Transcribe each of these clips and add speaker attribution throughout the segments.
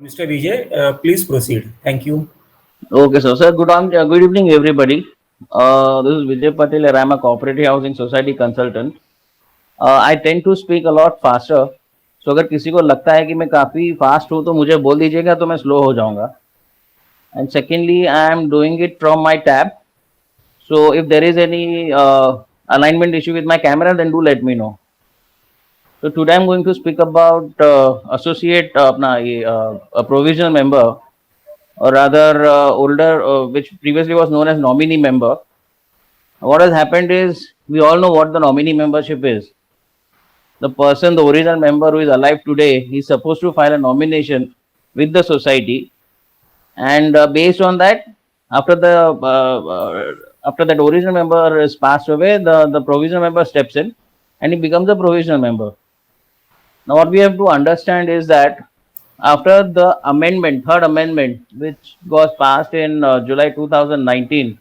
Speaker 1: Mr. Vijay, please proceed. Thank you.
Speaker 2: Okay, sir. Good evening, everybody. This is Vijay Patel, and I'm a cooperative housing society consultant. I tend to speak a lot faster. So अगर किसी को लगता है कि मैं काफ़ी fast हूँ तो मुझे बोल दीजिएगा तो मैं स्लो हो जाऊँगा. And secondly, I am doing it from my tab. So if there is any alignment issue with my camera, then do let me know. So today I'm going to speak about associate अपना ये a provisional member, or rather older, which previously was known as nominee member. What has happened is, we all know what the nominee membership is. The person, the original member who is alive today, he is supposed to file a nomination with the society, and based on that, after that original member is passed away, the provisional member steps in and he becomes a provisional member. Now what we have to understand is that after the amendment, third amendment, which was passed in July 2019,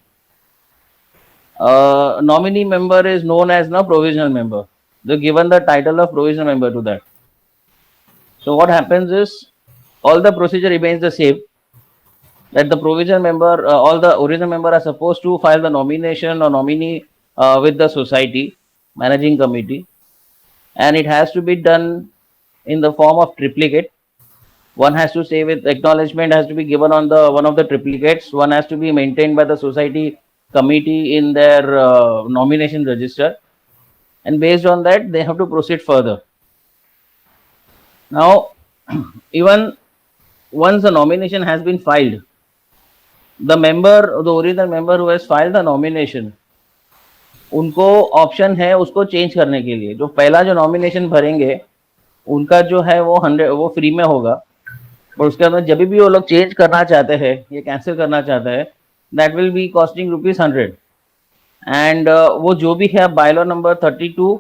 Speaker 2: nominee member is known as the provisional member. They're given the title of provisional member to that. So what happens is, all the procedure remains the same. That the provisional member, all the original member are supposed to file the nomination or nominee with the society managing committee, and it has to be done in the form of triplicate. One has to say with acknowledgement has to be given on the one of the triplicates. One has to be maintained by the society committee in their nomination register, and based on that they have to proceed further. Now even once the nomination has been filed, the original member who has filed the nomination, उनको option है उसको change करने के लिए. जो पहला जो nomination भरेंगे उनका जो है वो फ्री में होगा, और उसके अंदर जब भी वो लोग चेंज करना चाहते हैं या कैंसिल करना चाहते हैं, that will be costing ₹100. And वो जो भी है, बायलॉ नंबर 32,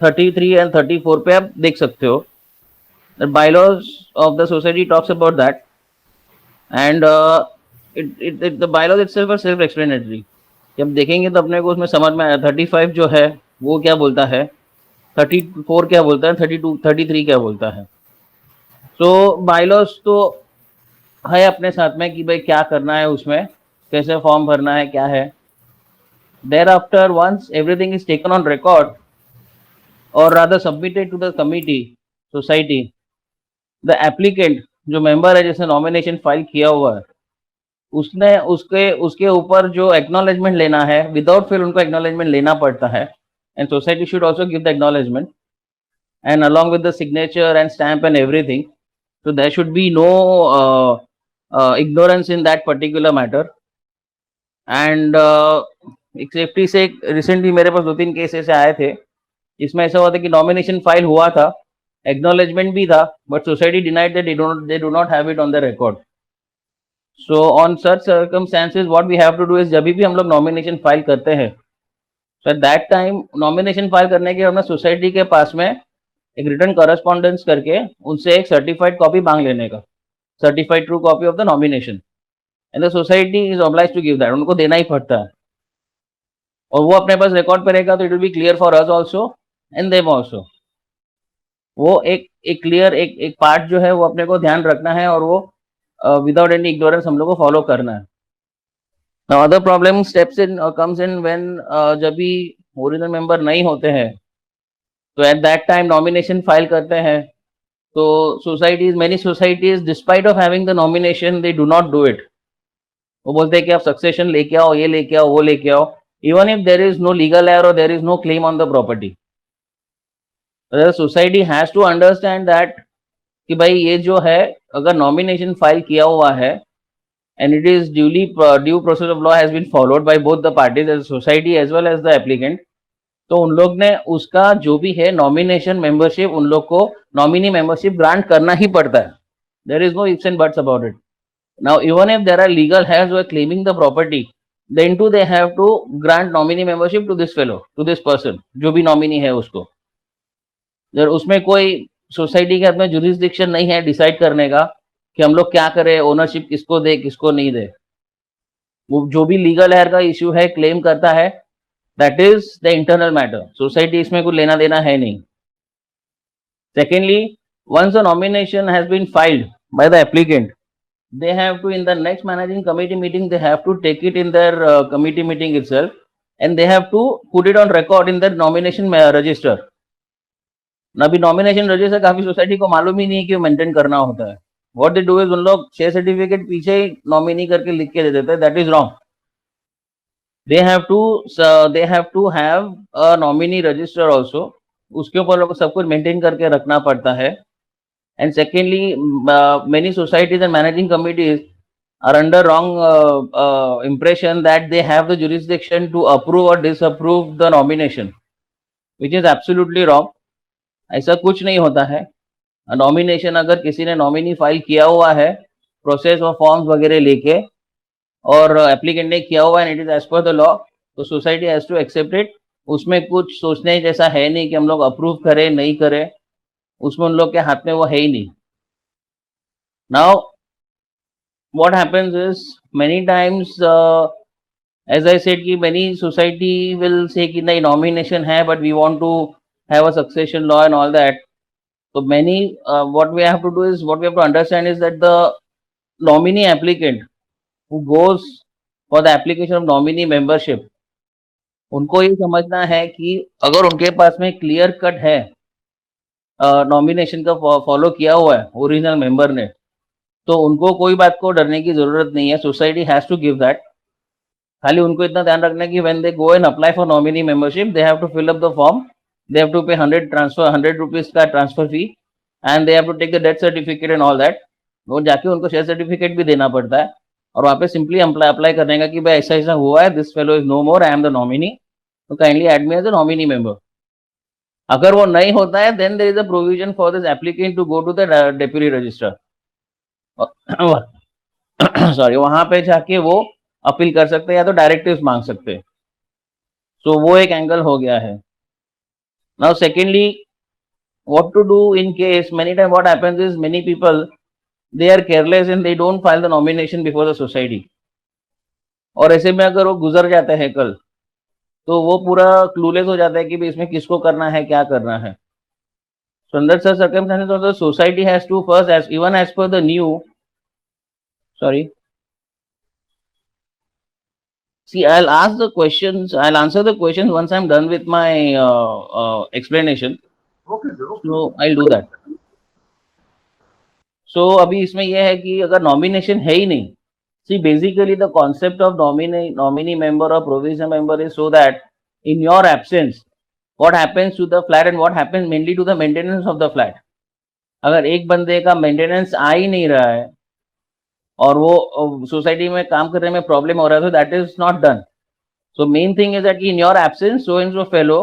Speaker 2: 33 एंड 34 पे आप देख सकते हो. The bylaws of the society talks about that, and the bylaws itself are self explanatory. जब देखेंगे तो अपने को उसमें समझ में आया. 35 जो है वो क्या बोलता है, 34 क्या बोलता है, 32, 33 क्या बोलता है. तो बायलॉज तो है अपने साथ में कि भाई क्या करना है, उसमें कैसे फॉर्म भरना है, क्या है. Thereafter once everything is taken on record, और rather submitted to the committee society, the applicant जो मेंबर है जिसने नॉमिनेशन फाइल किया हुआ है, उसने उसके ऊपर जो एक्नॉलेजमेंट लेना है, विदाउट फेल उनको एक्नॉलेजमेंट लेना पड़ता है. And society should also give the acknowledgement, and along with the signature and stamp and everything. So there should be no ignorance in that particular matter. And एक safety से recently मेरे पास 2-3 cases आए थे जिसमें ऐसा हुआ था कि नॉमिनेशन फाइल हुआ था, एक्नॉलेजमेंट भी था, but society denied that they do not have it on the record. So on such circumstances what we have to do is, जब भी हम लोग नॉमिनेशन फाइल करते हैं, so at that time nomination file करने के हमने सोसाइटी के पास में एक रिटर्न करस्पॉन्डेंस करके उनसे एक सर्टिफाइड कॉपी मांग लेने का, certified true copy of the nomination, and the society is obliged to give that. उनको देना ही पड़ता है, और वो अपने पास रिकॉर्ड पे रहेगा, तो it will be clear for us also and them also. वो एक क्लियर एक पार्ट जो है वो अपने को ध्यान रखना है, और वो विदाउट एनी इग्नोरेंस हम लोग को फॉलो करना है. Now other problem steps in comes in when जब भी ओरिजिनल मेंबर नहीं होते हैं, तो at that time nomination file करते हैं, तो societies, many societies despite of having the nomination, they do not do it. वो बोलते हैं कि आप सक्सेशन लेके आओ, ये लेके आओ, वो लेके आओ, even if there is no legal heir और there is no claim on the property. Society has to understand that कि भाई ये जो है, अगर नॉमिनेशन फाइल किया हुआ है and it is due process of law has been followed by both the parties, as society as well as the applicant, तो उन लोग ने उसका जो भी है नॉमिनेशन मेंबरशिप, उन लोग को नॉमिनी मेंबरशिप ग्रांट करना ही पड़ता है. There is no ifs and buts about it. Now even if there are legal heirs who are claiming the property, then too they have to grant nominee membership to this fellow, to this person, जो भी nominee है उसको. अगर उसमें कोई society के हाथ में जुरिस्डिक्शन नहीं है डिसाइड करने का कि हम लोग क्या करें, ओनरशिप किसको दे किसको नहीं दे. वो जो भी लीगल हेयर का इश्यू है, क्लेम करता है, that is the internal matter. Society इसमें कुछ लेना देना है नहीं. Secondly, once the nomination has been filed, by the applicant, they have to, in the next managing committee meeting, they have to take it in their committee meeting itself, and they have to put it on record in their nomination register. अभी nomination register काफी society को मालूम ही नहीं है कि maintain करना होता है. व्हाट दे डू इज, उन लोग शेयर सर्टिफिकेट पीछे ही नॉमिनी करके लिख के दे देते हैं. That is wrong. they have to have a nominee register also. उसके ऊपर लोग सब कुछ मेंटेन करके रखना पड़ता है. And secondly, many societies and managing committees are under wrong impression that they have the jurisdiction to approve or disapprove the nomination, which is absolutely wrong. ऐसा कुछ नहीं होता है. नॉमिनेशन अगर किसी ने नॉमिनी फाइल किया हुआ है प्रोसेस और फॉर्म्स वगैरह लेके और एप्लीकेंट ने किया हुआ है and it is as per the law, तो society has to accept it. उसमें कुछ सोचने जैसा है नहीं कि हम लोग अप्रूव करें नहीं करें, उसमें उन लोग के हाथ में वो है ही नहीं. Now what happens is many times as I said कि मेनी सोसाइटी विल से कि नहीं नॉमिनेशन है but we want to have a succession law and all that. So many, what we have to do is, what we have to understand is that the nominee applicant who goes for the application of nominee membership, उनको ये समझना है कि अगर उनके पास में clear cut है nomination का फॉलो किया हुआ है ओरिजिनल मेंबर ने, तो उनको कोई बात को डरने की जरूरत नहीं है. Society has to give that. खाली उनको इतना ध्यान रखना है कि when they go and apply for nominee membership, they have to fill up the form, they have to pay 100 rupees का transfer fee and they have to take the death certificate and all that. वो जाके उनको share certificate भी देना पड़ता है और वहाँ पे सिंपली अप्लाई करने का कि भाई ऐसा ऐसा हुआ है, this fellow is no more, I am the nominee, तो kindly add me as a nominee member. अगर वो नहीं होता है then there is a provision for this applicant to go to the deputy registrar. Sorry, वहां पे जाके वो अपील कर सकते हैं या तो डायरेक्टिव्स मांग सकते हैं. सो वो एक एंगल हो गया है. Now secondly, what to do in case many times what happens is many people they are careless and they don't file the nomination before the society. और ऐसे में अगर वो गुजर जाते हैं कल, तो वो पूरा क्लूलेस हो जाता है कि भाई इसमें किसको करना है क्या करना है. So under such circumstances the society has to first, as even as per the new, sorry, see, I'll ask the questions, I'll answer the questions once I'm done with my explanation.
Speaker 3: Okay, sir. Okay.
Speaker 2: So I'll do that. So अभी इसमें यह है कि अगर nomination है ही नहीं, see basically the concept of nominee member or provisional member is so that in your absence what happens to the flat and what happens mainly to the maintenance of the flat. अगर एक बंदे का maintenance आ ही नहीं रहा है और वो society में काम करने में प्रॉब्लम हो रहा है, तो that is not done. So main thing is that in your absence so and so fellow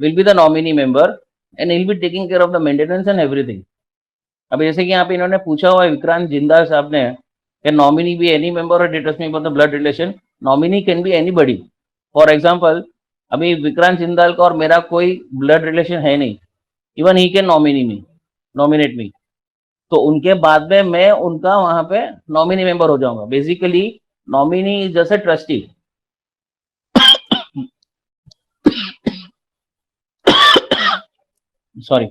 Speaker 2: will be the nominee member and will be taking care of the maintenance and everything. अभी जैसे कि यहाँ पे इन्होंने पूछा हुआ है विक्रांत जिंदाल साहब ने कि नॉमिनी बी एनी मेंबर और डिटेल्स में the blood relation. Nominee can be anybody. For example, अभी विक्रांत जिंदाल का और मेरा कोई ब्लड रिलेशन है नहीं, इवन ही कैन नॉमिनेट मी. तो उनके बाद में मैं उनका वहां पे नॉमिनी मेंबर हो जाऊंगा. Basically nominee is just a trustee. Sorry,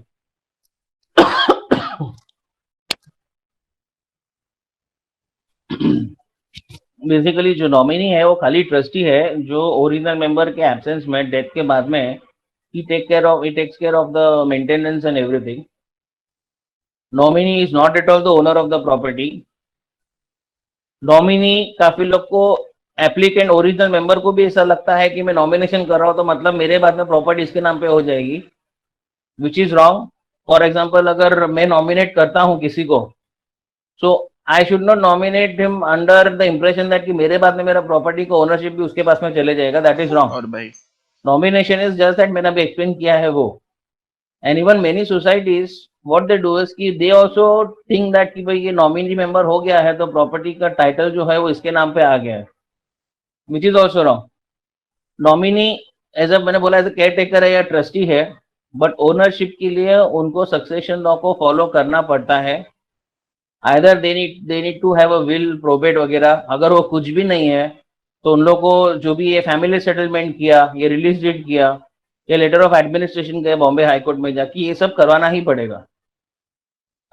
Speaker 2: basically जो नॉमिनी है वो खाली ट्रस्टी है जो ओरिजिनल मेंबर के एब्सेंस में, डेथ के बाद में ही takes care of the maintenance and everything. Nominee is not at all the owner of the property. Nominee, काफी लोग को, एप्लीकेंट ओरिजिनल मेंबर को भी ऐसा लगता है कि मैं नॉमिनेशन कर रहा हूं तो मतलब मेरे बाद में प्रॉपर्टी इसके नाम पे हो जाएगी, which is wrong. For example, अगर मैं नॉमिनेट करता हूं किसी को, so I should not nominate him under the impression that कि मेरे बाद में मेरा प्रॉपर्टी को ओनरशिप भी उसके पास में चले जाएगा. That is wrong.
Speaker 3: और भाई
Speaker 2: नॉमिनेशन इज जस्ट दैट, मैंने अभी एक्सप्लेन किया है वो. And even many societies what they do is कि दे आल्सो थिंक दैट कि भाई ये नॉमिनी मेंबर हो गया है तो प्रॉपर्टी का टाइटल जो है वो इसके नाम पे आ गया है, which is also wrong. Nominee as a, मैंने बोला एज अ केयर टेकर है या ट्रस्टी है, बट ओनरशिप के लिए उनको सक्सेशन लॉ को फॉलो करना पड़ता है. Either they need to have a will, probate वगैरह. अगर वो कुछ भी नहीं है तो उन लोग को जो भी ये फैमिली सेटलमेंट किया, ये रिलीज डेट किया, ये लेटर ऑफ एडमिनिस्ट्रेशन गए बॉम्बे हाई कोर्ट में जाके, ये सब करवाना ही पड़ेगा.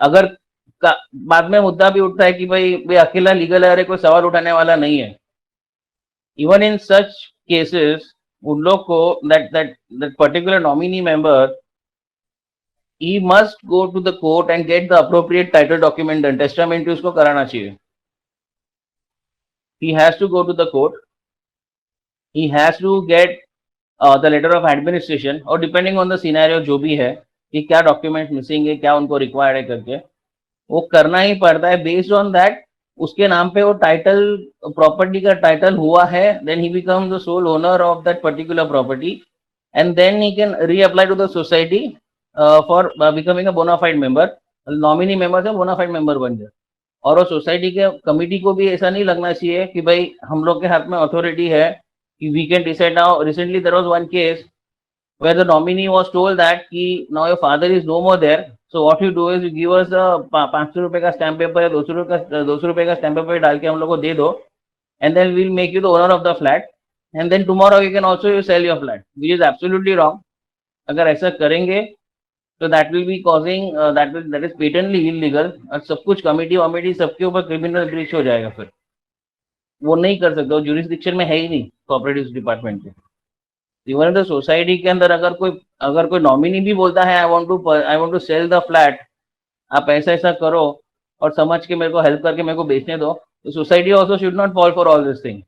Speaker 2: अगर बाद में मुद्दा भी उठता है कि भाई अकेला लीगल है, कोई सवाल उठाने वाला नहीं है. इवन इन सच केसेस उन लोग को that particular nominee member, he must go to the court and get the appropriate title document done. Testament उसको कराना चाहिए. He has to go to the court. He has to get the letter of administration, और depending on the scenario जो भी है कि क्या document missing है, क्या उनको रिक्वायर्ड है करके वो करना ही पड़ता है. बेस्ड ऑन दैट उसके नाम पे वो टाइटल, प्रॉपर्टी का टाइटल हुआ है, then he becomes the sole owner of that particular property and then he can reapply to the society for becoming a bona fide member. Nominee member से bona fide member बन जाए. और वो सोसाइटी के committee को भी ऐसा नहीं लगना चाहिए कि भाई हम लोग के हाथ में अथॉरिटी है कि we can decide. Now recently there was one case where the nominee was told that कि now your father is no more there, so what you do is you give us a 500 रुपए का stamp paper या 200 रुपए का stamp paper डाल के हम लोग को दे दो, and then we'll make you the owner of the flat, and then tomorrow you can also you sell your flat, which is absolutely wrong. अगर ऐसा करेंगे तो that will be causing that is patently illegal. और सब कुछ committee सबके ऊपर criminal breach हो जाएगा. फिर वो नहीं कर सकते, वो जुरिस्डिक्शन में है ही नहीं कोऑपरेटिव डिपार्टमेंट के. इवन द सोसाइटी के अंदर अगर कोई नॉमिनी भी बोलता है I want to sell the flat, आप ऐसा ऐसा करो और समझ के मेरे को हेल्प करके मेरे को बेचने दो, तो society also should not fall for all this thing.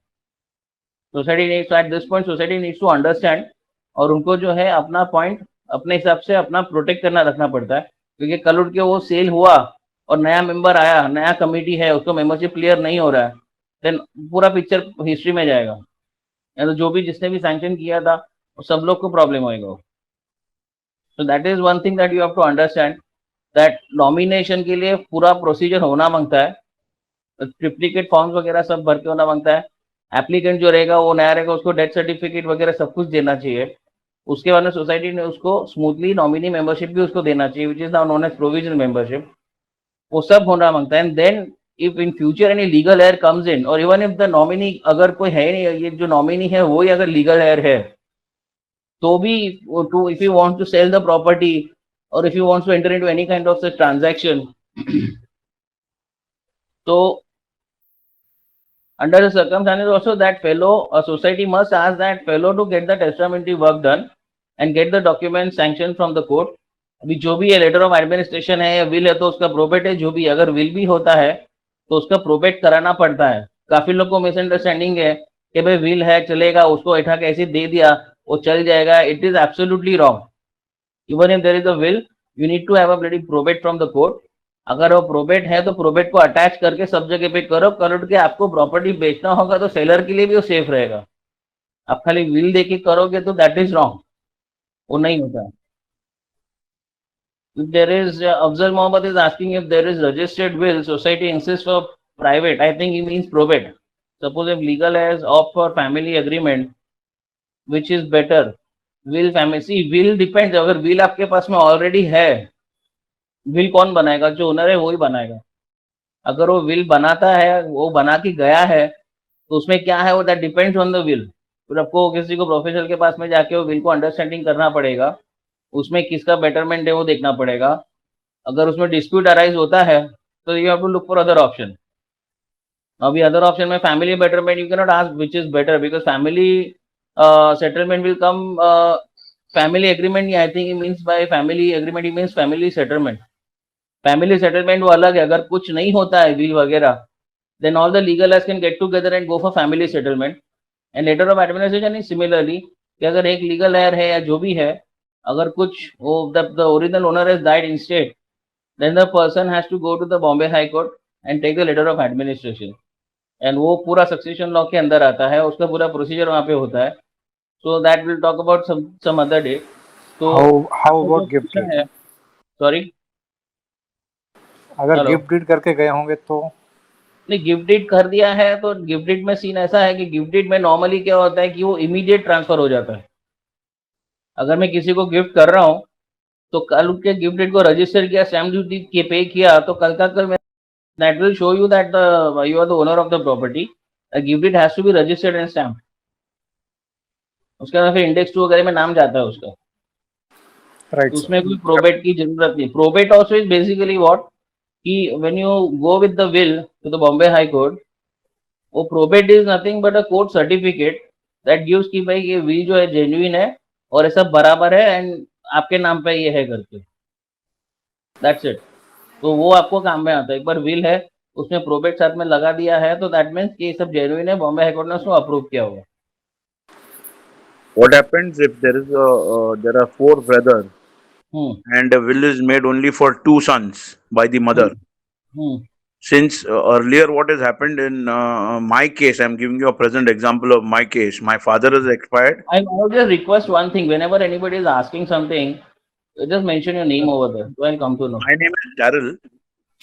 Speaker 2: Society needs at this point society needs to understand, और उनको जो है अपना पॉइंट अपने हिसाब से अपना प्रोटेक्ट करना रखना पड़ता है. क्योंकि कल उठ के वो सेल हुआ और नया मेंबर आया, नया कमिटी है, उसको मेंबरशिप क्लियर नहीं हो रहा है, देन पूरा पिक्चर हिस्ट्री में जाएगा. तो जो भी जिसने भी सैंक्शन किया था सब लोग को प्रॉब्लम होएगा. So that is one thing that you have to understand, that nomination के लिए पूरा प्रोसीजर होना मांगता है. ट्रिप्लिकेट फॉर्म्स वगैरह सब भर के होना मांगता है. एप्लीकेंट जो रहेगा वो नया रहेगा, उसको डेथ सर्टिफिकेट वगैरह सब कुछ देना चाहिए. उसके बाद में सोसाइटी ने उसको स्मूथली नॉमिनी मेंबरशिप भी उसको देना चाहिए, which is now known as provisional membership. वो सब होना मांगता है. And then if in future any legal heir comes in, or even if the nominee अगर कोई है नहीं, ये जो नॉमिनी है वो ही अगर लीगल हेयर है, तो भी if you want to sell the property or if you want to enter into any kind of such transaction, so under the circumstances also that fellow society must ask that fellow to get the testamentary work done and get the document sanctioned from the court. अभी जो भी है letter of administration है या will है तो उसका probate है, जो भी अगर विल भी होता है तो उसका प्रोबेट कराना पड़ता है. काफी लोग को मिसअंडरस्टैंडिंग है कि भाई विल है चलेगा, उसको ऐठा के ऐसे दे दिया वो चल जाएगा. It is absolutely wrong. Even if there is a will you need to have a bloody probate from the court. अगर वो प्रोबेट है तो प्रोबेट को अटैच करके सब जगह पे करो. करोड़ के आपको प्रॉपर्टी बेचना होगा तो सेलर के लिए भी वो सेफ रहेगा. आप खाली विल देके करोगे तो दैट इज रॉन्ग, वो नहीं होता. If there is Afzal Mohammed is asking if there is registered will, society insists for private. I think he means probate. Suppose if legal heirs opt for family agreement, which is better? Will family, see will depends. अगर will आपके पास में already है, will कौन बनाएगा? जो owner है वो ही बनाएगा. अगर वो will बनाता है, वो बना के गया है, तो उसमें क्या है वो that depends on the will. फिर आपको किसी को प्रोफेशनल के पास में जाके वो will को अंडरस्टैंडिंग करना पड़ेगा, उसमें किसका बेटरमेंट है वो देखना पड़ेगा. अगर उसमें डिस्प्यूट अराइज होता है तो you have to look for other option. अभी अदर ऑप्शन में family betterment you can not ask which is better, because family settlement will come. Family agreement, I think he means by family agreement he means family settlement. Family settlement वो अलग है. अगर कुछ नहीं होता है will वगैरह, then all the legal heirs can get together and go for family settlement. And letter of administration is similarly कि अगर एक लीगल हेयर है या जो भी है, अगर कुछ वो the original owner has died instead, then the person has to go to the Bombay High Court and take the letter of administration. And वो पूरा succession law के अंदर आता है, उसका पूरा प्रोसीजर वहाँ पे होता है. So that we'll talk about some other day. So
Speaker 3: how about gift deed?
Speaker 2: Sorry,
Speaker 3: अगर
Speaker 2: Hello.
Speaker 3: गिफ्ट डीड करके गए होंगे तो
Speaker 2: नहीं गिफ्ट डीड कर दिया है तो गिफ्ट डीड में सीन ऐसा है कि गिफ्ट डीड में नॉर्मली क्या होता है कि वो इमीडिएट ट्रांसफर हो जाता है. अगर मैं किसी को गिफ्ट कर रहा हूँ तो कल के गिफ्ट डेट को रजिस्टर किया, स्टैम्प ड्यूटी के पे किया, तो कल का कल that will show you that you are the owner of the property. Gift deed has to be registered and stamp. उसके बाद फिर इंडेक्स 2 वगैरह में नाम जाता है उसका.
Speaker 3: राइट.
Speaker 2: उसमें कोई प्रोबेट की जरूरत नहीं. Probate also is basically what कि when you go with the will to the Bombay High Court, वो probate is nothing but a court certificate that gives कि भाई ये will जो है genuine है और ये सब बराबर है and आपके नाम पे ये है करके, that's it. तो वो आपको काम में आता है. एक बार will है, उसमें probate साथ में लगा दिया है, तो that means कि ये सब genuine है, बॉम्बे हाई कोर्ट ने उसको अप्रूव किया होगा.
Speaker 4: What happens if there is there are four brothers and a will is made only for two sons by the mother? Since earlier what has happened in my case, I'm giving you a present example of my case. My father has expired.
Speaker 2: I would just request one thing. Whenever anybody is asking something, just mention your name over there, so I'll come to know.
Speaker 4: My name is Daryl.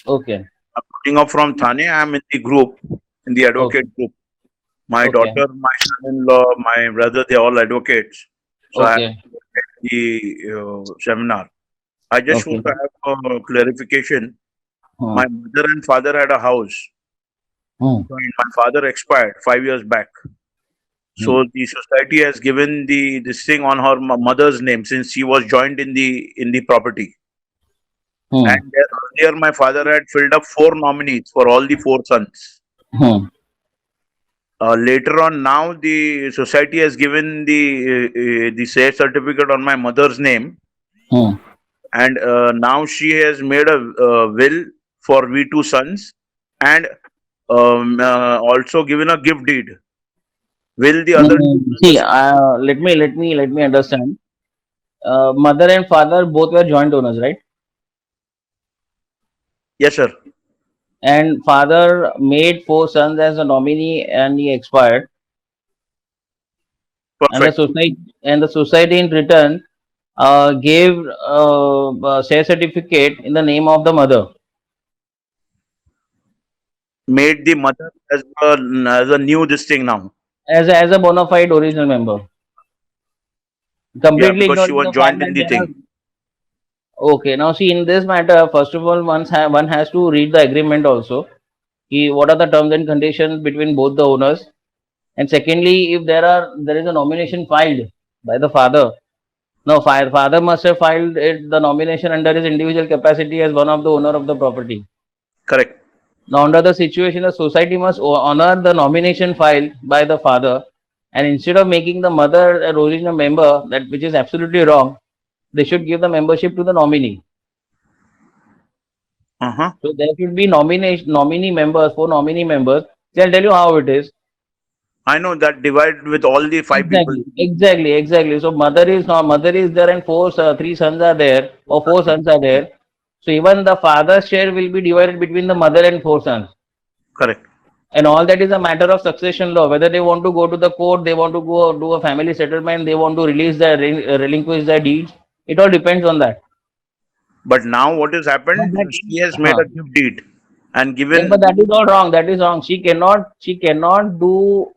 Speaker 2: Okay.
Speaker 4: I'm putting up from Thane. I'm in the group, in the advocate group. My
Speaker 2: Okay.
Speaker 4: daughter, my son-in-law, my brother, they're all advocates. So I
Speaker 2: Okay.
Speaker 4: attended the seminar. I just
Speaker 2: Okay.
Speaker 4: want to have a clarification.
Speaker 2: Hmm.
Speaker 4: My mother and father had a house.
Speaker 2: Hmm.
Speaker 4: And my father expired 5 years back. So the society has given this thing on her mother's name since she was joined in the property.
Speaker 2: Hmm.
Speaker 4: And earlier my father had filled up 4 nominees for all the 4 sons.
Speaker 2: Hmm.
Speaker 4: Later on, now the society has given the share certificate on my mother's name,
Speaker 2: Hmm.
Speaker 4: and now she has made a will for we 2 sons, and also given a gift deed. Will the other
Speaker 2: See, let me understand. Mother and father both were joint owners, right?
Speaker 4: Yes, sir.
Speaker 2: And father made 4 sons as a nominee, and he expired.
Speaker 4: Perfect.
Speaker 2: And the society in return gave share certificate in the name of the mother.
Speaker 4: Made the mother as a new this thing now.
Speaker 2: As a bona fide original member.
Speaker 4: Yeah,
Speaker 2: Completely
Speaker 4: because she
Speaker 2: ignoring
Speaker 4: was
Speaker 2: the
Speaker 4: joined
Speaker 2: fact
Speaker 4: in
Speaker 2: that
Speaker 4: the
Speaker 2: there are.
Speaker 4: thing.
Speaker 2: Okay, now see, in this matter, first of all, one has to read the agreement also. What are the terms and conditions between both the owners? And secondly, if there is a nomination filed by the father, no, father must have filed the nomination under his individual capacity as one of the owner of the property.
Speaker 4: Correct.
Speaker 2: Now, under the situation, the society must honor the nomination filed by the father, and instead of making the mother an original member, which is absolutely wrong, they should give the membership to the nominee. So there should be nominee members, 4 nominee members. I'll tell you how it is.
Speaker 4: I know that divided with all the 5 people.
Speaker 2: Exactly. So mother is there, and 3 sons are there, or 4 sons are there. So even the father's share will be divided between the mother and 4 sons.
Speaker 4: Correct.
Speaker 2: And all that is a matter of succession law. Whether they want to go to the court, they want to go do a family settlement, they want to release their relinquish their deeds. It all depends on that.
Speaker 4: But now what has happened? She has made a gift deed and given.
Speaker 2: Yeah, but that is all wrong. That is wrong. She cannot do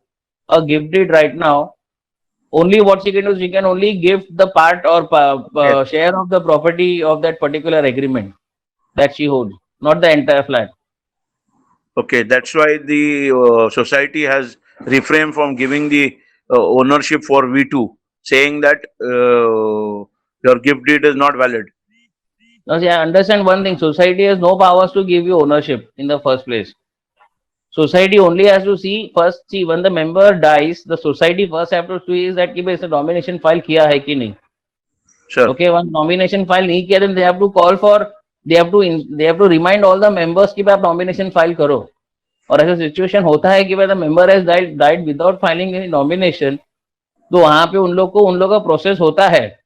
Speaker 2: a gift deed right now. Only what she can do, she can only give the part or share of the property of that particular agreement that she holds, not the entire flat.
Speaker 4: Okay, that's why the society has refrained from giving the ownership for V2, saying that your gift deed is not valid.
Speaker 2: Now, see, I understand one thing. Society has no powers to give you ownership in the first place. Society only has to see when the member dies, the society first have to see is that कि भाई इसे nomination file किया है कि नहीं.
Speaker 4: Sure.
Speaker 2: Okay, one nomination file नहीं किया, then they have to call for, they have to remind all the members कि भाई आप nomination file करो. और ऐसा सिचुएशन होता है कि भाई the member has died without filing any nomination, तो वहां पे उन लोग का प्रोसेस होता है.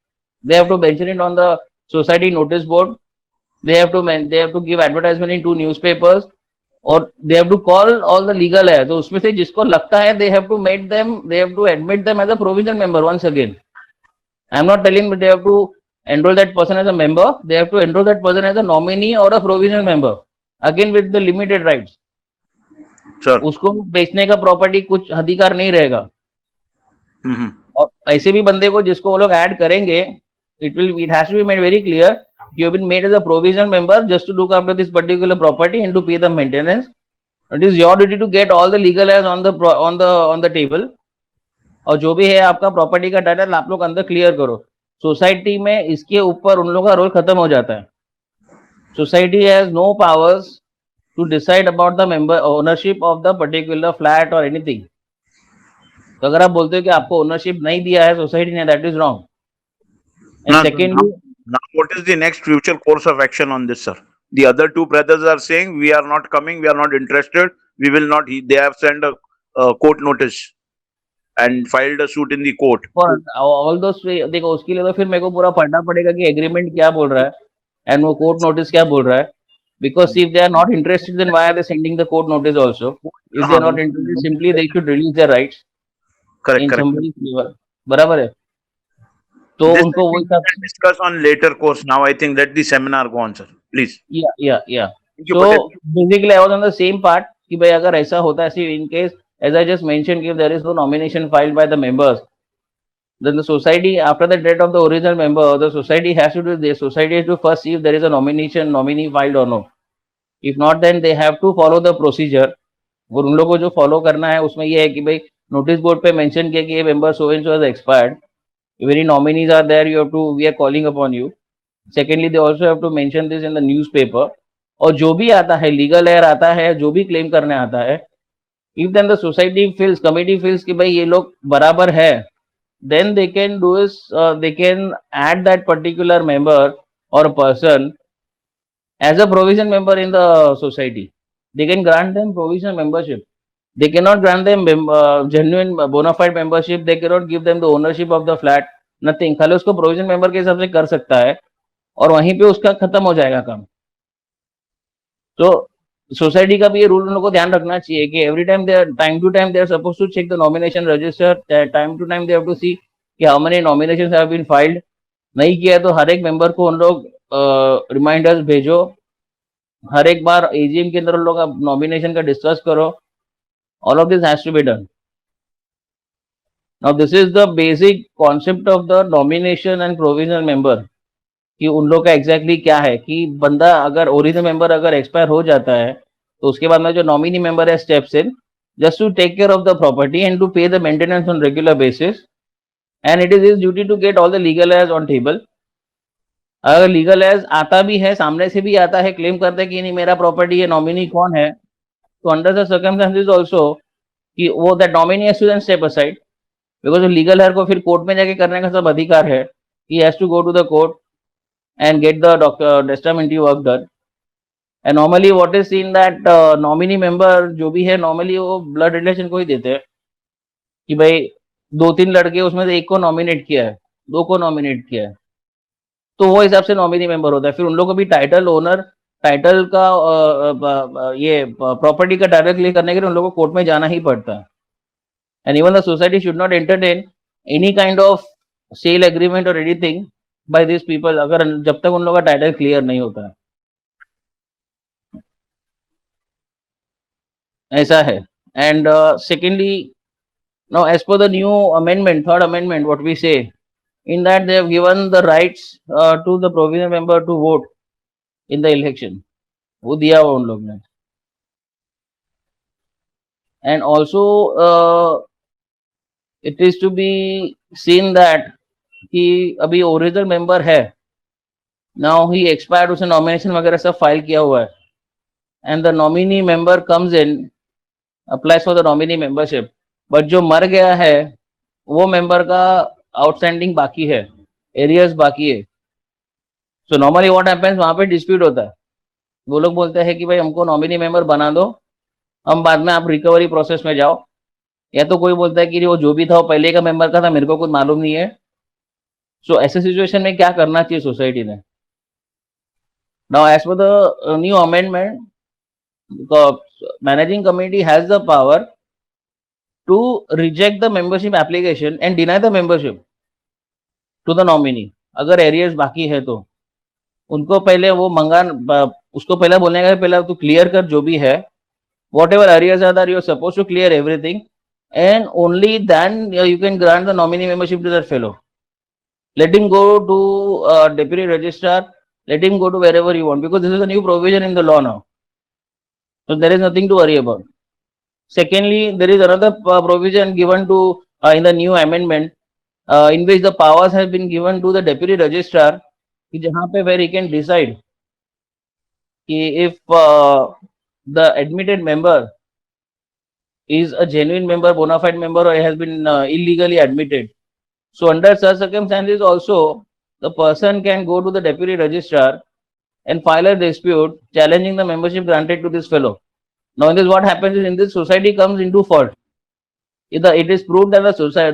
Speaker 2: They have to mention it on the society notice board. They have to give advertisement in 2 newspapers. और they have to call all the legal है. तो उसमें से जिसको लगता है they have to admit them as a provisional member once again. I am not telling that they have to enroll that person as a member. They have to enroll that person as a nominee or a provisional member, again with the limited rights.
Speaker 4: Sure.
Speaker 2: उसको बेचने का property कुछ अधिकार नहीं रहेगा. और ऐसे भी बंदे को जिसको वो लोग ऐड करेंगे, it has to be made very clear you have been made as a provisional member just to look after this particular property and to pay the maintenance. It is your duty to get all the legal heirs on the table. और जो भी है आपका property का title आप लोग अंदर clear करो. सोसाइटी में इसके ऊपर उन लोगों का रोल खत्म हो जाता है. society has no powers to decide about the member ownership of the particular flat or anything. तो अगर आप बोलते हो कि आपको ओनरशिप नहीं दिया है सोसाइटी ने, that is wrong. And
Speaker 4: Now,
Speaker 2: secondly,
Speaker 4: now, what is the next future course of action on this, sir? The other two brothers are saying we are not coming, we are not interested, we will not. They have sent a court notice and filed a suit in the court.
Speaker 2: For all those, देखो उसके लिए तो फिर मेरे को पूरा पढ़ना पड़ेगा कि एग्रीमेंट क्या बोल रहा है एंड वो कोर्ट नोटिस क्या बोल रहा है. Because if they are not interested, then why are they sending the court notice also? If they are not interested, simply they should release their rights
Speaker 4: Correct,
Speaker 2: in
Speaker 4: correct.
Speaker 2: somebody's favor. बराबर है. तो
Speaker 4: This
Speaker 2: उनको वो
Speaker 4: we can discuss on later course. Now I think let the seminar go on, sir. Please.
Speaker 2: yeah.
Speaker 4: Thank you,
Speaker 2: So
Speaker 4: Patel.
Speaker 2: basically I was on the same part कि भाई अगर ऐसा होता है, ऐसे in case as I just mentioned, if there is no nomination filed by the members, then the society, after the death of the original member, the society has to do, the society has to first see if there is a nominee filed or no. If not, then they have to follow the procedure. और उन लोगों को जो follow करना है उसमें ये है कि भाई नोटिस बोर्ड पे मेंशन किया कि ये member so and so has expired, if any nominees are there, you have to, we are calling upon you. Secondly, they also have to mention this in the newspaper. और जो भी आता है, legal air आता है, जो भी claim करने आता है, if then the society feels, committee feels कि भाई ये लोग बराबर है, then they can do is they can add that particular member or person as a provision member in the society. They can grant them provisional membership. They cannot grant them genuine bona fide membership. They cannot give them the ownership of the flat. Nothing. खाली उसको provision member के हिसाब से कर सकता है और वहीं पे उसका खत्म हो जाएगा काम. तो सोसाइटी का भी ये रूल उन लोगों को ध्यान रखना चाहिए कि every time they are, time to time they are suppose to check the nomination register. Time to time they have to see कि how many nominations have been filed. नहीं किया तो हर एक मेंबर को उन लोग रिमाइंडर्स भेजो. हर एक बार एजीएम के अंदर उन लोग नॉमिनेशन का डिस्कस करो. All of this has to be done. Now this is the basic concept of the nomination and provisional member कि उन लोग का exactly क्या है कि बंदा अगर ओरिजिनल मेंबर अगर एक्सपायर हो जाता है तो उसके बाद में जो नॉमिनी मेंबर है steps in just to take care of the property and to pay the maintenance on regular basis, and it is his duty to get all the legal heirs on table. अगर legal as आता भी है, सामने से भी आता है, claim करता है कि नहीं मेरा प्रॉपर्टी है, नॉमिनी कौन है, तो अंडर द सर्कमस्टेंसेस आल्सो कि वो that nominee has to then step aside, because legal heir को फिर कोर्ट में जाके करने का सब अधिकार है. He has to go to the court and get the testamentary work done. And normally what is seen that nominee member जो भी है नॉर्मली वो ब्लड रिलेशन को ही देते हैं कि भाई 2-3 लड़के उसमें से एक को नॉमिनेट किया है, 2 को नॉमिनेट किया है, तो वो हिसाब से नॉमिनी मेंबर होता है. फिर उन लोगों को भी टाइटल ओनर, टाइटल का ये प्रॉपर्टी का टाइटल क्लियर करने के लिए उन लोगों को कोर्ट में जाना ही पड़ता है. And even the society should not entertain any kind of sale agreement और एनीथिंग बाय दिस पीपल अगर जब तक उन लोगों का टाइटल क्लियर नहीं होता है. ऐसा है. And secondly, now as per the new amendment, third amendment, what we say in that they have given the rights to the provisional member to vote in the election. वो दिया हुआ उन लोग ने. And also it is to be seen that कि अभी original member है, now he expired, उसे नॉमिनेशन वगैरह सब फाइल किया हुआ है, and the nominee member comes in, applies for the nominee membership, but जो मर गया है वो मेंबर का आउटस्टैंडिंग बाकी है, एरियर्स बाकी है. सो नॉर्मली व्हाट हैपेंस, वहां पे डिस्प्यूट होता है. वो लोग बोलते हैं कि भाई हमको नॉमिनी मेंबर बना दो, हम बाद में आप रिकवरी प्रोसेस में जाओ. या तो कोई बोलता है कि वो जो भी था वो पहले का मेंबर का था, मेरे को कुछ मालूम नहीं है. सो ऐसे सिचुएशन में क्या करना चाहिए सोसाइटी ने? Now as per the new amendment, managing committee has the power to reject the membership application and deny the membership to the nominee. अगर एरियर्स बाकी है तो उनको पहले वो उसको पहले बोलने का पहले तो क्लियर कर जो भी है, whatever arrears are there, you are supposed to clear everything, and only then you can grant the nominee membership to that fellow. Let him go to deputy registrar, let him go to wherever you want, because this is a new provision in the law now, so there is nothing to worry about. Secondly, there is another provision given to in the new amendment in which the powers have been given to the deputy registrar कि जहाँ पे where he can decide if the admitted member is a genuine member, bona fide member, or has been illegally admitted. So under such circumstances also, the person can go to the deputy registrar and file a dispute challenging the membership granted to this fellow. Now in this, what happens is, in this, society comes into fault. If it is proved that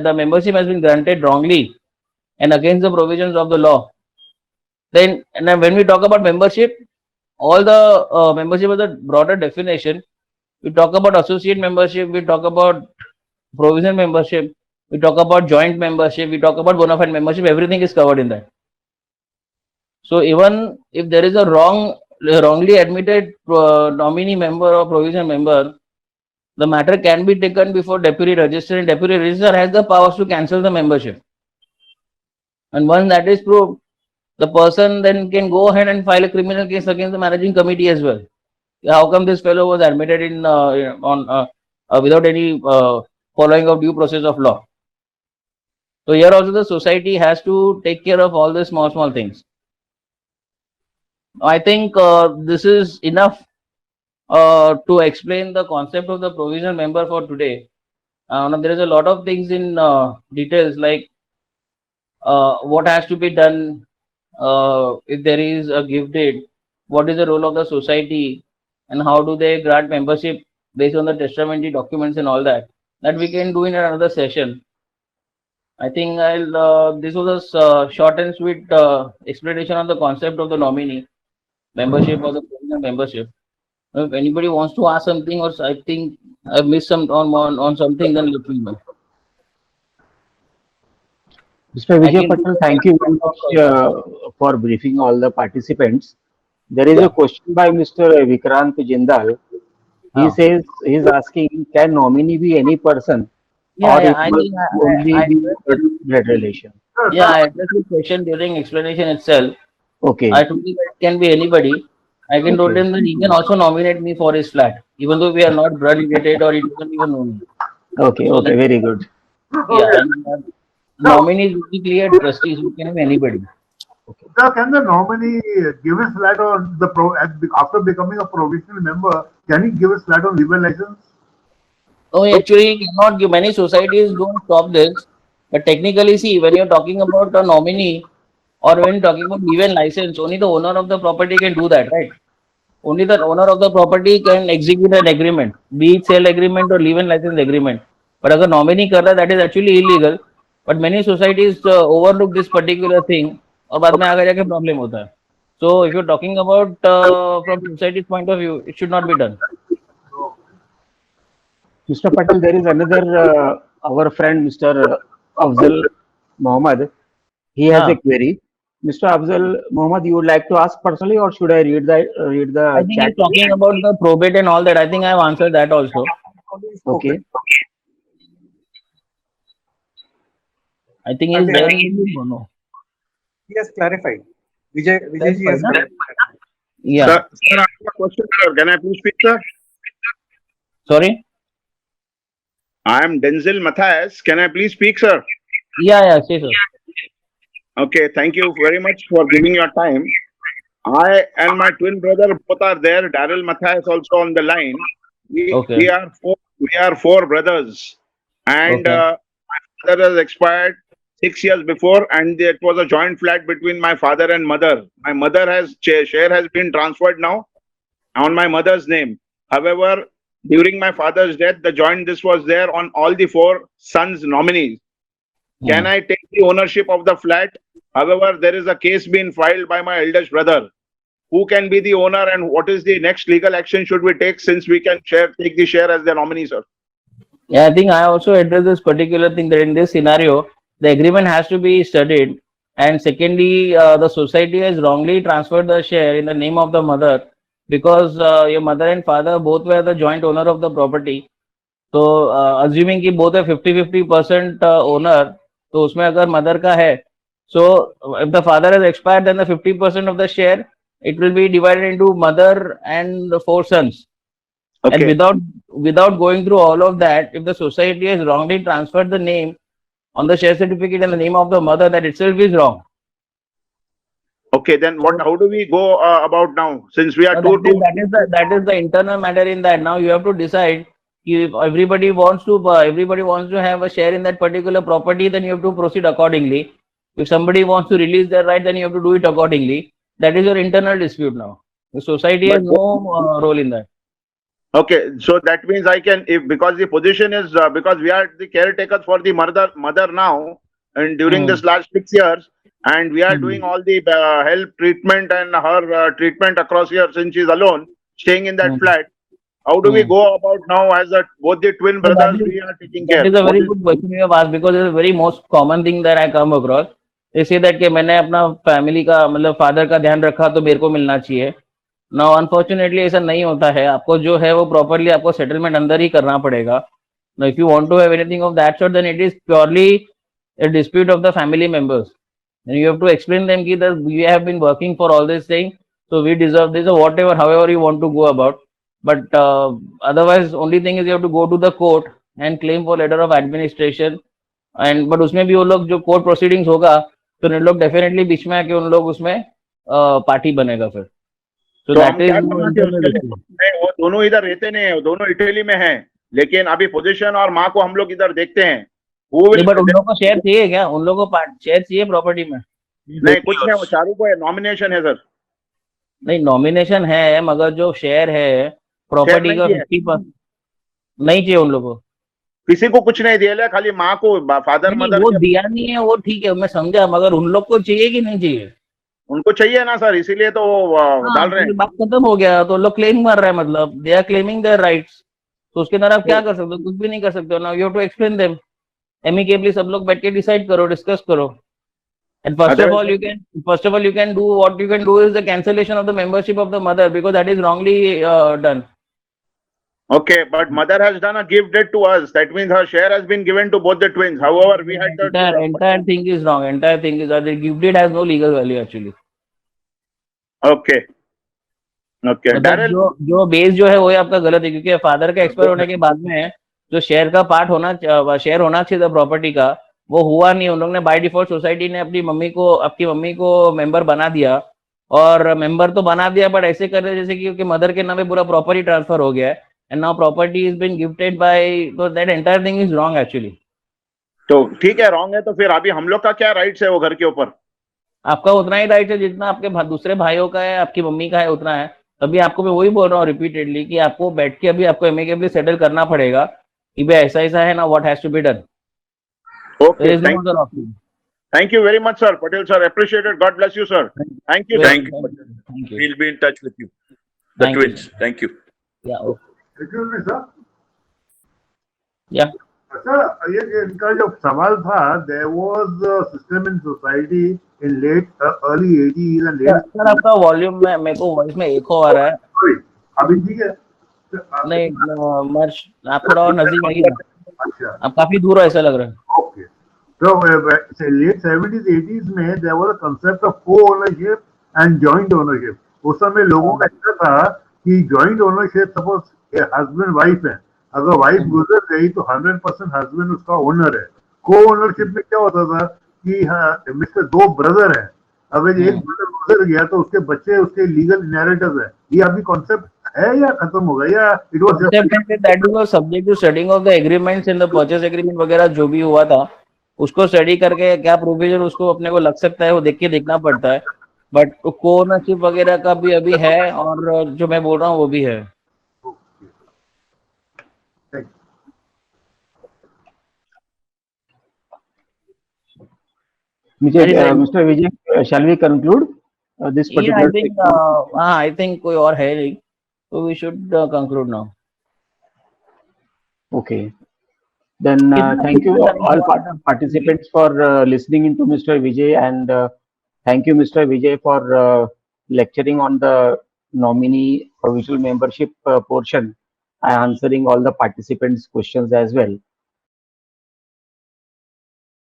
Speaker 2: the membership has been granted wrongly and against the provisions of the law, then when we talk about membership, all the membership is a broader definition. We talk about associate membership, we talk about provisional membership, we talk about joint membership, we talk about bona fide membership, everything is covered in that. So even if there is a wrongly admitted nominee member or provisional member, the matter can be taken before deputy registrar, and deputy registrar has the powers to cancel the membership. And once that is proved, the person then can go ahead and file a criminal case against the managing committee as well. How come this fellow was admitted in without any following of due process of law? So here also the society has to take care of all the small things. I think this is enough to explain the concept of the provisional member for today. Now there is a lot of things in details, like what has to be done if there is a gift deed, what is the role of the society, and how do they grant membership based on the testamentary documents and all that. That we can do in another session. I think this was a short and sweet explanation on the concept of the nominee membership or the provisional membership. If anybody wants to ask something, or I think I missed some on something, then let me know.
Speaker 5: Mr. Vijay Patel, thank you very much for briefing all the participants. There is a question by Mr. Vikrant Jindal. He says, he's asking, can nominee be any person?
Speaker 2: I
Speaker 5: blood relation?
Speaker 2: Yeah, I addressed the question during explanation itself.
Speaker 5: Okay.
Speaker 2: I told you that it can be anybody. I can told him that he can also nominate me for his flat, even though we are not blood related or he doesn't even know me.
Speaker 5: Okay, so okay, very good.
Speaker 2: Yeah, and nominee is basically a trustee, so it can be anybody.
Speaker 6: Okay. Sir, can the nominee give his flat on after becoming a provisional member? Can he give his flat on legal license?
Speaker 2: No, actually, he cannot give. Many societies don't stop this, but technically, see, when you're talking about a nominee or when you're talking about legal license, only the owner of the property can do that, right? Only the owner of the property can execute an agreement, be it sale agreement or leave-in license agreement. But as a nominee karna, that is actually illegal. But many societies overlook this particular thing, और बाद में आगे जाके problem होता है. So if you're talking about from society's point of view, it should not be done.
Speaker 5: Mr. Patel, there is another our friend Mr. Afzal Mohammed. He has a query. Mr. Afzal Mohammed, you would like to ask personally, or should I read the
Speaker 2: I think
Speaker 5: chat?
Speaker 2: he's talking about the probate and all that. I think I have answered that also.
Speaker 5: Okay.
Speaker 2: I think he's there. No.
Speaker 3: He has clarified. Vijay ji has clarified.
Speaker 2: Yeah.
Speaker 4: Sir, I have a question, sir. Can I please speak, sir?
Speaker 2: Sorry?
Speaker 4: I am Denzel Matthias. Can I please speak, sir?
Speaker 2: Yeah, say so.
Speaker 4: Okay, thank you very much for giving your time. I and my twin brother both are there. Daryl Matthias also on the line. We are four brothers, and my father has expired 6 years before, and it was a joint flat between my father and mother. My mother share has been transferred now on my mother's name. However, during my father's death, this was there on all the four sons' nominees. Can I take the ownership of the flat? However, there is a case being filed by my eldest brother. Who can be the owner, and what is the next legal action should we take, since we can take the share as the nominee, sir?
Speaker 2: Yeah, I think I also addressed this particular thing, that in this scenario, the agreement has to be studied. And secondly, the society has wrongly transferred the share in the name of the mother, because your mother and father both were the joint owner of the property. So assuming कि both are 50-50% owner, तो उसमें अगर mother का है, so if the father has expired, then the 50% of the share, it will be divided into mother and the four sons. Okay. And without going through all of that, if the society has wrongly transferred the name on the share certificate and the name of the mother, that itself is wrong.
Speaker 4: Okay, then what? How do we go about now? Since we are
Speaker 2: Now,
Speaker 4: two.
Speaker 2: that is the internal matter in that. Now you have to decide if everybody wants to have a share in that particular property, then you have to proceed accordingly. If somebody wants to release their right, then you have to do it accordingly. That is your internal dispute now. The society has
Speaker 4: But-
Speaker 2: no role in that.
Speaker 4: Okay, so that means I can, if because the position is because we are the caretakers for the mother now, and during this last 6 years, and we are doing all the health treatment and her treatment across here since she's alone, staying in that flat. How do we go about now as both the twin
Speaker 2: So that
Speaker 4: brothers
Speaker 2: is-
Speaker 4: we are taking
Speaker 2: That
Speaker 4: care?
Speaker 2: is a very good question you have asked because it's a very most common thing that I come across. They say that कि मैंने अपना family का मतलब father का ध्यान रखा तो मेरे को मिलना चाहिए. Now unfortunately ऐसा नहीं होता है. आपको जो है वो प्रॉपरली आपको सेटलमेंट अंदर ही करना पड़ेगा. Now if you want to have anything of that sort, then it is purely a dispute of the family members. And you have to explain them that we have been working for all this thing, so we deserve this or whatever, however you want to go about. But otherwise, only thing is you have to go to the court and claim for letter of administration. And but उसमें भी वो लोग जो court proceedings होगा तो उन लोग definitely बीच में आके उन लोग उसमें पार्टी बनेगा फिर. So
Speaker 4: तो
Speaker 2: that
Speaker 4: हम
Speaker 2: is
Speaker 4: क्या करना चाहिए उसके लिए? नहीं, वो दोनों इधर रहते नहीं है, वो दोनों इटली में हैं, लेकिन अभी पोजीशन और माँ को हम लोग इधर देखते हैं.
Speaker 2: बट उन लोगों को शेयर चाहिए क्या? उन लोगों को शेयर चाहिए प्रॉपर्टी में?
Speaker 4: नहीं, कुछ नहीं, वो चारों को नॉमिनेशन है सर.
Speaker 2: नहीं, नॉमिनेशन है मगर जो शेयर है प्रॉपर्टी का 50% नहीं चाहिए उन लोगों को.
Speaker 4: किसी को कुछ नहीं दिया, खाली माँ को, फादर
Speaker 2: नहीं,
Speaker 4: मदर
Speaker 2: वो दिया नहीं है, वो ठीक है, मैं समझा, मगर उन लोग को चाहिए कि नहीं चाहिए?
Speaker 4: उनको चाहिए ना सर, इसीलिए तो वो डाल रहे हैं.
Speaker 2: बात खत्म हो गया तो लोग क्लेम कर रहे हैं, मतलब they are claiming their rights. तो उसके अंदर आप क्या कर सकते हो? कुछ भी नहीं कर सकते हो. Now you have to explain them amicably. सब लोग बैठ के डिसाइड करो, डिस्कस करो. And first of all, you can do what you can do is the cancellation of the membership of the mother because that is wrongly done.
Speaker 4: Okay, but mother has done a gift deed to us. That means her share has been given to both the twins. However, we had the
Speaker 2: Entire thing is wrong. Entire thing is the gift deed has no legal value actually.
Speaker 4: Okay. Okay.
Speaker 2: मतलब जो base जो है वो आपका गलत है क्योंकि father का एक्सपायर होने के बाद में जो शेयर का पार्ट होना शेयर होना चाहिए था प्रॉपर्टी का, वो हुआ नहीं. उन लोगों ने बाय डिफॉल्ट सोसाइटी ने आपकी मम्मी को मेंबर बना दिया और मेंबर तो बना दिया बट ऐसे कर रहे जैसे कि क्योंकि मदर के नाम पे पूरा प्रॉपर्टी ट्रांसफर हो गया है and now property is been gifted by, तो that entire thing is wrong actually.
Speaker 4: तो ठीक है, रॉन्ग है तो फिर अभी हम लोग का क्या राइट्स है वो घर के ऊपर?
Speaker 2: आपका उतना ही राइट है जितना आपके दूसरे भाइयों का है, आपकी मम्मी का है उतना है. तभी आपको मैं वही बोल रहा हूँ रिपीटेडली कि आपको बैठ के अभी आपको एमिकेबली सेटल करना पड़ेगा कि भाई ऐसा ऐसा है ना, what has to be done.
Speaker 4: Okay, thank you very much, sir. Patel sir, appreciated. God bless you, sir. Thank you.
Speaker 2: Thank you.
Speaker 4: We'll be in touch with you. The
Speaker 2: Thank you.
Speaker 4: twins. Thank you.
Speaker 2: Yeah, okay.
Speaker 6: Excuse me, sir.
Speaker 2: Yeah.
Speaker 6: Sir, ये इनका जो सवाल था, there was a system in society in early 80s and late.
Speaker 2: Sir आपका volume में मेरे को voice में एको आ रहा है.
Speaker 6: Sorry, अभी ठीक है?
Speaker 2: नहीं मर्श आप थोड़ा और नजदीक आइए ना.
Speaker 6: अच्छा.
Speaker 2: आप काफी दूर हो ऐसा लग रहा है.
Speaker 6: Okay. So, late 70s, 80s में there was a concept of co-ownership and joint ownership. उस समय लोगों का ऐसा था कि joint ownership, suppose husband wife है, अगर वाइफ गुजर गई तो 100% हस्बैंड उसका ओनर है. को-ओनरशिप में क्या होता था कि मिस्टर दो ब्रदर हैं, अगर एक ब्रदर गुजर गया तो उसके बच्चे उसके लीगल इनहेरिटर्स है. ये अभी कॉन्सेप्ट है या खत्म हो गया या it was just
Speaker 2: that was subject to studying of the agreements in the purchase agreement वगैरह जो भी हुआ था उसको स्टडी करके क्या प्रोविजन उसको अपने को लग सकता है वो देख के देखना पड़ता है. बट को-ओनरशिप वगैरह का भी अभी है और जो मैं बोल रहा हूँ वो भी है.
Speaker 5: Mr. Vijay, shall we conclude this particular?
Speaker 2: I think कोई और है नहीं, so we should conclude now.
Speaker 5: Okay. Then thank you all participants for listening into Mr. Vijay, and thank you Mr. Vijay for lecturing on the nominee provisional membership portion and answering all the participants' questions as well.